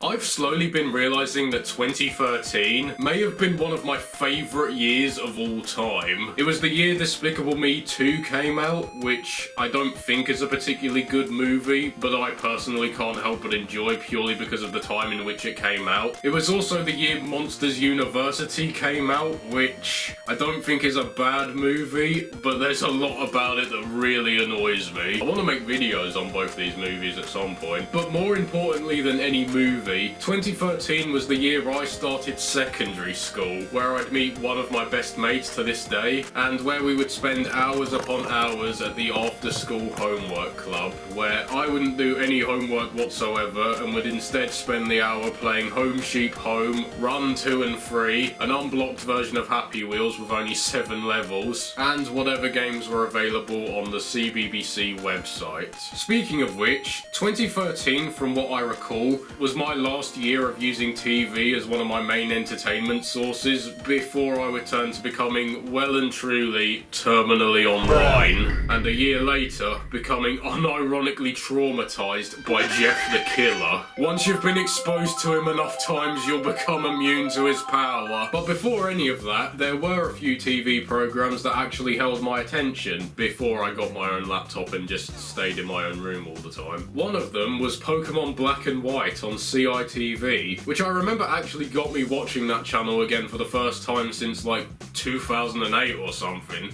I've slowly been realising that 2013 may have been one of my favourite years of all time. It was the year Despicable Me 2 came out, which I don't think is a particularly good movie, but I personally can't help but enjoy purely because of the time in which it came out. It was also the year Monsters University came out, which I don't think is a bad movie, but there's a lot about it that really annoys me. I want to make videos on both these movies at some point, but more importantly than any movie, 2013 was the year I started secondary school, where I'd meet one of my best mates to this day, and where we would spend hours upon hours at the after-school homework club, where I wouldn't do any homework whatsoever and would instead spend the hour playing Home Sheep Home, Run 2 and 3, an unblocked version of Happy Wheels with only 7 levels, and whatever games were available on the CBBC website. Speaking of which, 2013, from what I recall, was my last year of using TV as one of my main entertainment sources before I would turn to becoming well and truly terminally online, and a year later becoming unironically traumatized by Jeff the Killer. Once you've been exposed to him enough times, you'll become immune to his power. But before any of that, there were a few TV programs that actually held my attention before I got my own laptop and just stayed in my own room all the time. One of them was Pokemon Black and White on CITV, which I remember actually got me watching that channel again for the first time since like 2008 or something.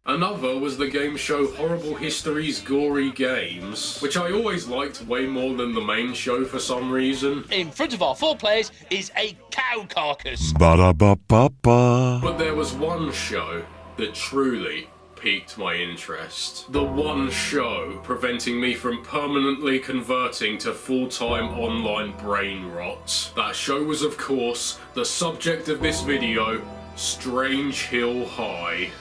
Another was the game show Horrible History's Gory Games, which I always liked way more than the main show for some reason. In front of our 4 players is a cow carcass. Ba-da-ba-ba-ba. But there was one show that truly piqued my interest. The one show preventing me from permanently converting to full-time online brain rot. That show was, of course, the subject of this video, Strange Hill High.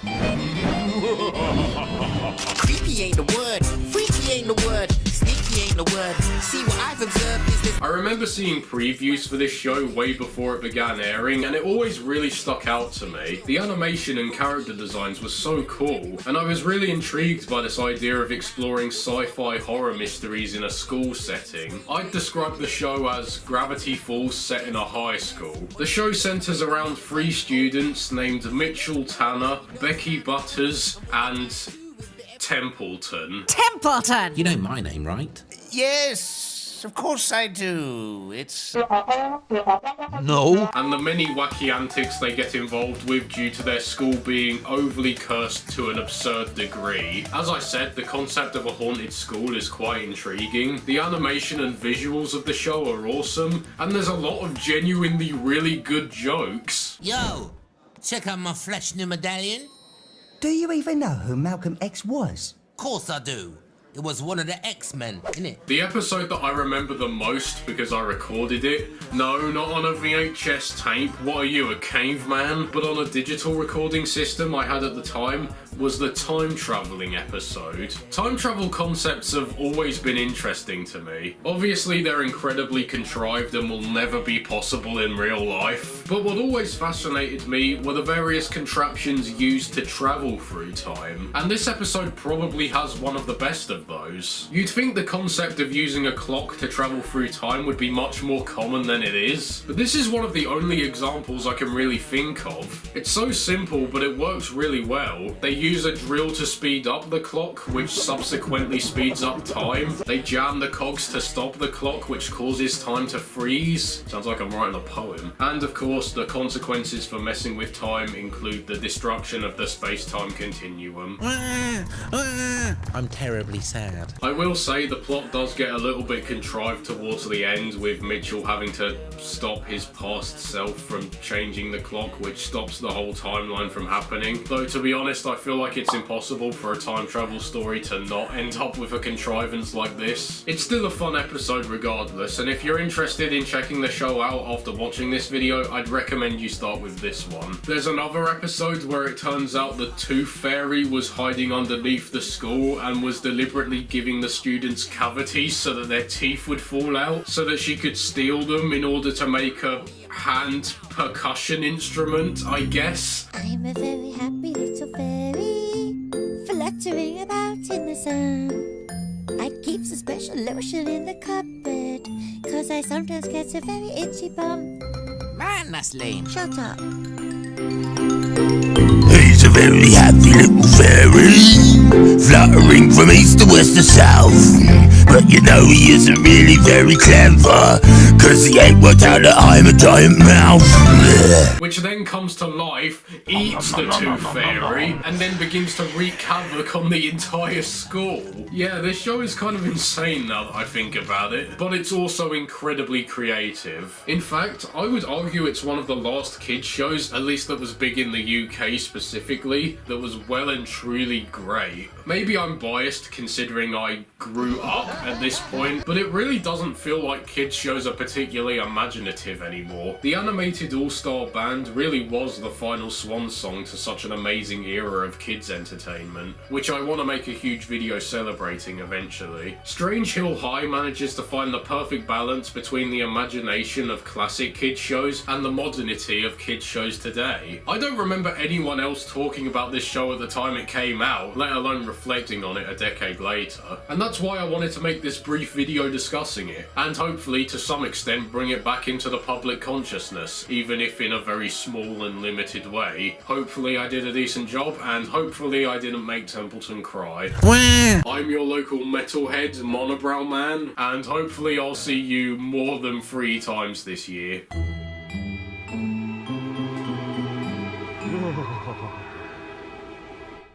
Creepy ain't the word, freaky ain't the word, sneaky ain't the word. See what I've observed is this. I remember seeing previews for this show way before it began airing, and it always really stuck out to me. The animation and character designs were so cool, and I was really intrigued by this idea of exploring sci-fi horror mysteries in a school setting. I'd describe the show as Gravity Falls set in a high school. The show centers around 3 students named Mitchell Tanner, Becky Butters, and Templeton. Templeton! You know my name, right? Yes, of course I do. It's... No. And the many wacky antics they get involved with due to their school being overly cursed to an absurd degree. As I said, the concept of a haunted school is quite intriguing. The animation and visuals of the show are awesome, and there's a lot of genuinely really good jokes. Yo, check out my fresh new medallion. Do you even know who Malcolm X was? Course I do. It was one of the X-Men, innit? The episode that I remember the most because I recorded it, no, not on a VHS tape, what are you, a caveman? But on a digital recording system I had at the time, was the time traveling episode. Time travel concepts have always been interesting to me. Obviously they're incredibly contrived and will never be possible in real life, but what always fascinated me were the various contraptions used to travel through time. And this episode probably has one of the best of those. You'd think the concept of using a clock to travel through time would be much more common than it is, but this is one of the only examples I can really think of. It's so simple, but it works really well. They use a drill to speed up the clock, which subsequently speeds up time. They jam the cogs to stop the clock, which causes time to freeze. Sounds like I'm writing a poem. And of course, the consequences for messing with time include the destruction of the space-time continuum. I'm terribly sad. I will say the plot does get a little bit contrived towards the end, with Mitchell having to stop his past self from changing the clock, which stops the whole timeline from happening. Though to be honest, I feel like it's impossible for a time travel story to not end up with a contrivance like this. It's still a fun episode regardless, and if you're interested in checking the show out after watching this video, I'd recommend you start with this one. There's another episode where it turns out the Tooth Fairy was hiding underneath the school and was deliberately giving the students cavities so that their teeth would fall out, so that she could steal them in order to make a hand percussion instrument, I guess. I'm a very happy little fairy, fluttering about in the sun. I keep some special lotion in the cupboard, 'cause I sometimes get a very itchy bum. Man, that's lame. Shut up. He's a very happy little fairy, fluttering from east to west to south. But you know he isn't really very clever, 'cause he ain't worked out that I'm a giant mouse. Which then comes to life, eats the Tooth Fairy, and then begins to wreak havoc on the entire school. Yeah, this show is kind of insane now that I think about it, but it's also incredibly creative. In fact, I would argue it's one of the last kids shows, at least that was big in the UK specifically, that was well and truly great. Maybe I'm biased considering I grew up at this point, but it really doesn't feel like kids shows are particularly imaginative anymore. The animated all-star band really was the final swan song to such an amazing era of kids entertainment, which I want to make a huge video celebrating eventually. Strange Hill High manages to find the perfect balance between the imagination of classic kids shows and the modernity of kids shows today. I don't remember anyone else talking about this show at the time it came out, let alone reflecting on it a decade later. And that's why I wanted to make this brief video discussing it, and hopefully to some extent bring it back into the public consciousness, even if in a very small and limited way. Hopefully I did a decent job, and hopefully I didn't make Templeton cry. I'm your local metalhead, Monobrow Man, and hopefully I'll see you more than 3 times this year.